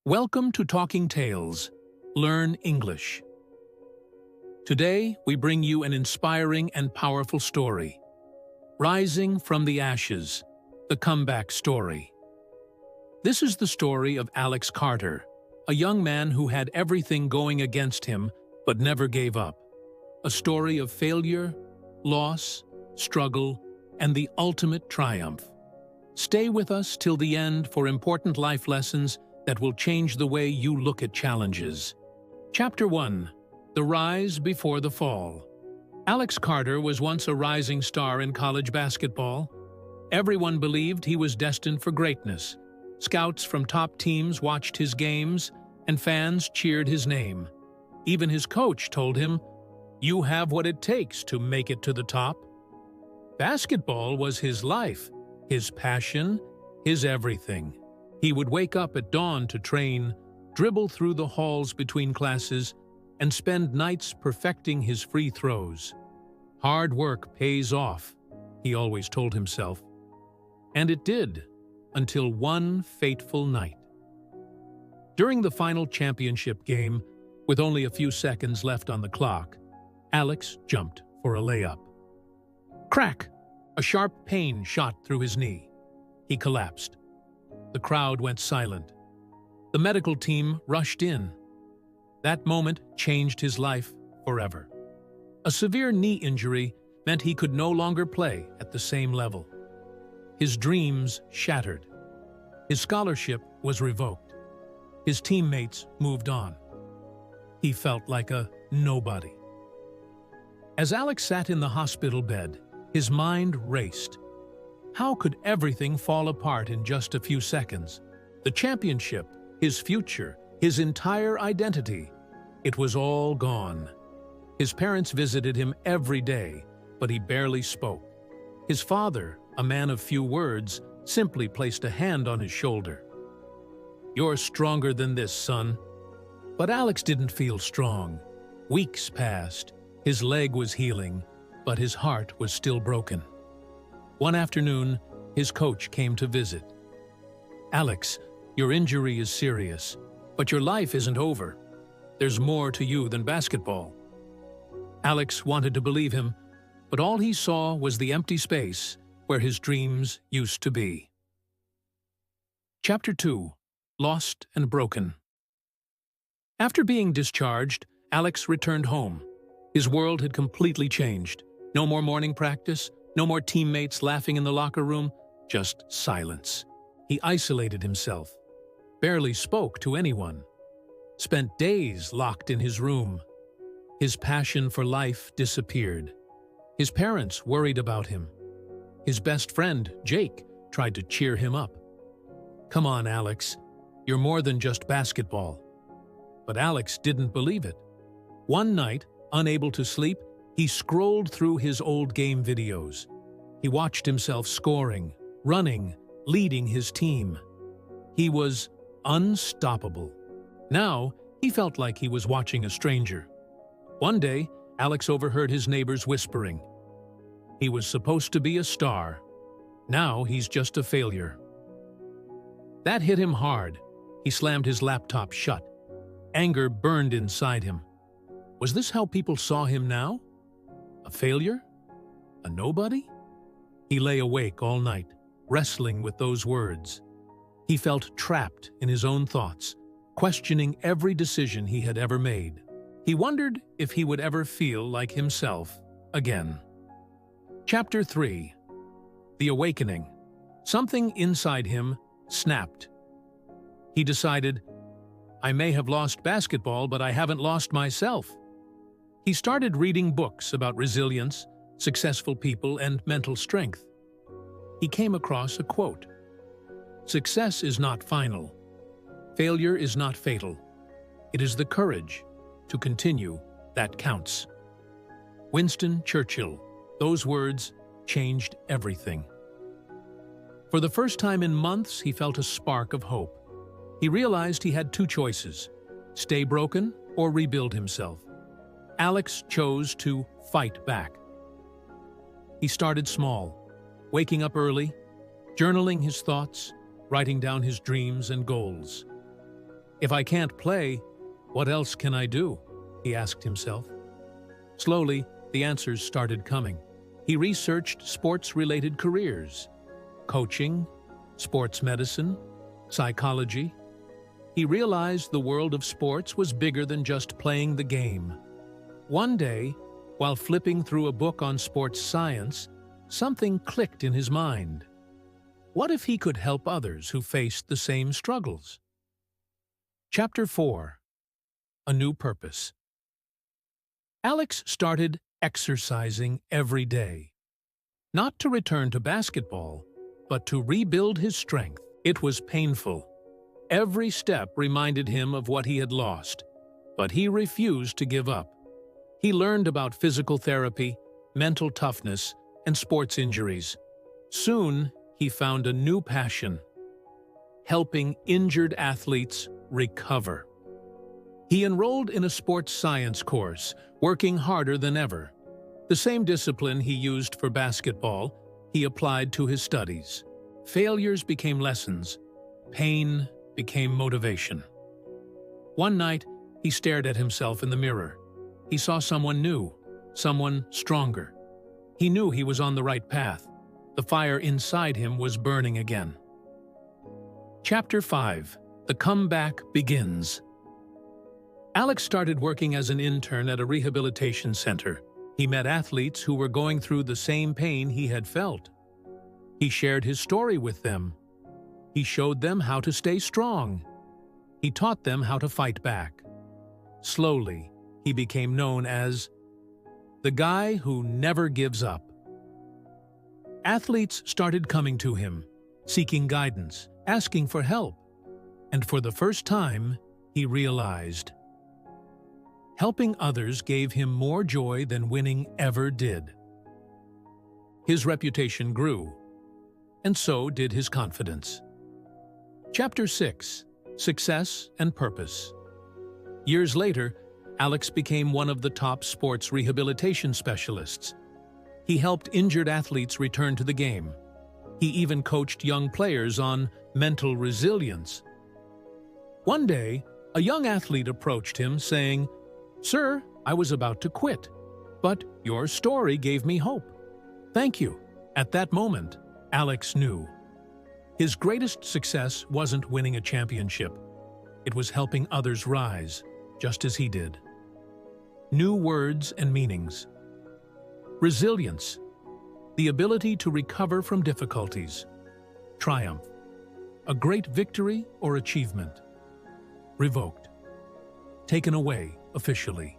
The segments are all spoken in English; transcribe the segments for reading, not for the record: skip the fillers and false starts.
Welcome to Talking Tales. Learn English. Today, we bring you an inspiring and powerful story. Rising from the Ashes, the comeback story. This is the story of Alex Carter, a young man who had everything going against him but never gave up. A story of failure, loss, struggle, and the ultimate triumph. Stay with us till the end for important life lessons that will change the way you look at challenges. Chapter 1. The Rise Before the Fall. Alex Carter was once a rising star in college basketball. Everyone believed he was destined for greatness. Scouts from top teams watched his games, and fans cheered his name. Even his coach told him, "You have what it takes to make it to the top." Basketball was his life, his passion, his everything. He would wake up at dawn to train, dribble through the halls between classes, and spend nights perfecting his free throws. Hard work pays off, he always told himself. And it did, until one fateful night. During the final championship game, with only a few seconds left on the clock, Alex jumped for a layup. Crack! A sharp pain shot through his knee. He collapsed. The crowd went silent. The medical team rushed in. That moment changed his life forever. A severe knee injury meant he could no longer play at the same level. His dreams shattered. His scholarship was revoked. His teammates moved on. He felt like a nobody. As Alex sat in the hospital bed, his mind raced. How could everything fall apart in just a few seconds? The championship, his future, his entire identity. It was all gone. His parents visited him every day, but he barely spoke. His father, a man of few words, simply placed a hand on his shoulder. "You're stronger than this, son." But Alex didn't feel strong. Weeks passed. His leg was healing, but his heart was still broken. One afternoon, his coach came to visit. "Alex, your injury is serious, but your life isn't over. There's more to you than basketball." Alex wanted to believe him, but all he saw was the empty space where his dreams used to be. Chapter 2. Lost and Broken. After being discharged, Alex returned home. His world had completely changed. No more morning practice, no more teammates laughing in the locker room, just silence. He isolated himself, barely spoke to anyone, spent days locked in his room. His passion for life disappeared. His parents worried about him. His best friend, Jake, tried to cheer him up. "Come on, Alex, you're more than just basketball." But Alex didn't believe it. One night, unable to sleep, he scrolled through his old game videos. He watched himself scoring, running, leading his team. He was unstoppable. Now, he felt like he was watching a stranger. One day, Alex overheard his neighbors whispering. He was supposed to be a star. Now he's just a failure. That hit him hard. He slammed his laptop shut. Anger burned inside him. Was this how people saw him now? A failure? A nobody? He lay awake all night, wrestling with those words. He felt trapped in his own thoughts, questioning every decision he had ever made. He wondered if he would ever feel like himself again. Chapter 3. The Awakening. Something inside him snapped. He decided, "I may have lost basketball, but I haven't lost myself." He started reading books about resilience, successful people, and mental strength. He came across a quote. "Success is not final. Failure is not fatal. It is the courage to continue that counts." Winston Churchill. Those words changed everything. For the first time in months, he felt a spark of hope. He realized he had two choices: stay broken or rebuild himself. Alex chose to fight back. He started small, waking up early, journaling his thoughts, writing down his dreams and goals. If I can't play, what else can I do? He asked himself. Slowly, the answers started coming. He researched sports-related careers, coaching, sports medicine, psychology. He realized the world of sports was bigger than just playing the game. One day, while flipping through a book on sports science, something clicked in his mind. What if he could help others who faced the same struggles? Chapter 4. A New Purpose. Alex started exercising every day. Not to return to basketball, but to rebuild his strength. It was painful. Every step reminded him of what he had lost, but he refused to give up. He learned about physical therapy, mental toughness, and sports injuries. Soon, he found a new passion: helping injured athletes recover. He enrolled in a sports science course, working harder than ever. The same discipline he used for basketball, he applied to his studies. Failures became lessons. Pain became motivation. One night, he stared at himself in the mirror. He saw someone new, someone stronger. He knew he was on the right path. The fire inside him was burning again. Chapter 5. The Comeback Begins. Alex started working as an intern at a rehabilitation center. He met athletes who were going through the same pain he had felt. He shared his story with them. He showed them how to stay strong. He taught them how to fight back. Slowly, he became known as the guy who never gives up. Athletes started coming to him, seeking guidance, asking for help. And for the first time, he realized helping others gave him more joy than winning ever did. His reputation grew, and so did his confidence. Chapter 6. Success and Purpose. Years later, Alex became one of the top sports rehabilitation specialists. He helped injured athletes return to the game. He even coached young players on mental resilience. One day, a young athlete approached him saying, "Sir, I was about to quit, but your story gave me hope. Thank you." At that moment, Alex knew his greatest success wasn't winning a championship. It was helping others rise, just as he did. New words and meanings. Resilience, the ability to recover from difficulties. Triumph, a great victory or achievement. Revoked, taken away officially.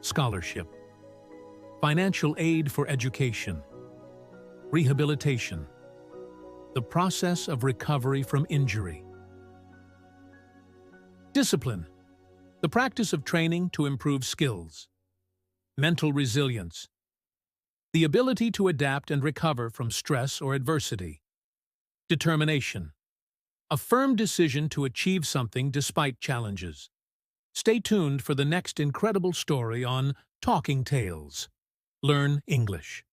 Scholarship, financial aid for education. Rehabilitation, the process of recovery from injury. Discipline, the practice of training to improve skills. Mental resilience, the ability to adapt and recover from stress or adversity. Determination, a firm decision to achieve something despite challenges. Stay tuned for the next incredible story on Talking Tales. Learn English.